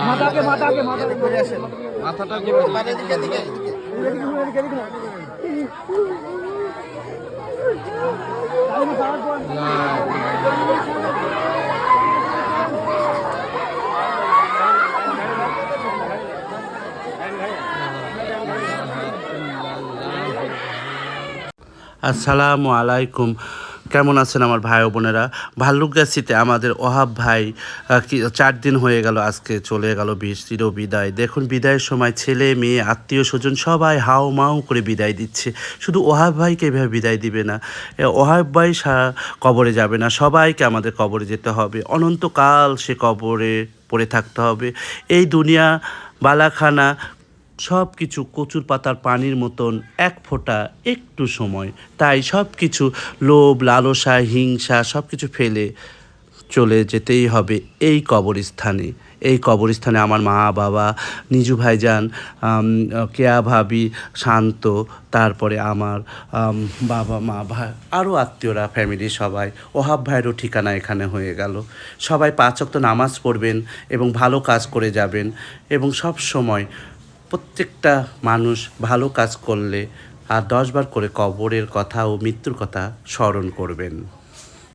মাথাটা আসসালামু আলাইকুম। কেমন আছেন আমার ভাই ও বোনেরা? ভাল্লুকগাছিতে আমাদের ওহাব ভাই 4 দিন হয়ে গেল, আজকে চলে গেল চির বিদায়। দেখুন, বিদায়ের সময় ছেলে মেয়ে আত্মীয় স্বজন সবাই হাউ মাউ করে বিদায় দিচ্ছে। শুধু ওহাব ভাইকে এভাবে বিদায় দিবে না, ওহাব ভাই কবরে যাবে না, সবাইকে আমাদের কবরে যেতে হবে। অনন্তকাল সে কবরে পড়ে থাকতে হবে। এই দুনিয়া বালাখানা সব কিছু কচুর পাতার পানির মতন, এক ফোঁটা একটু সময়। তাই সব কিছু লোভ লালসা হিংসা সব কিছু ফেলে চলে যেতেই হবে এই কবরস্থানে। এই কবরস্থানে আমার মা বাবা, নিজু ভাইজান, কেয়া ভাবি, শান্ত, তারপরে আমার বাবা মা ভাই, আরও আত্মীয়রা, ফ্যামিলি সবাই। ওহাব ভাইয়েরও ঠিকানা এখানে হয়ে গেল। সবাই 5 ওয়াক্ত নামাজ পড়বেন এবং ভালো কাজ করে যাবেন। এবং সব সময় প্রত্যেকটা মানুষ ভালো কাজ করলে আর 10 বার করে কবরের কথা ও মৃত্যুর কথা স্মরণ করবেন।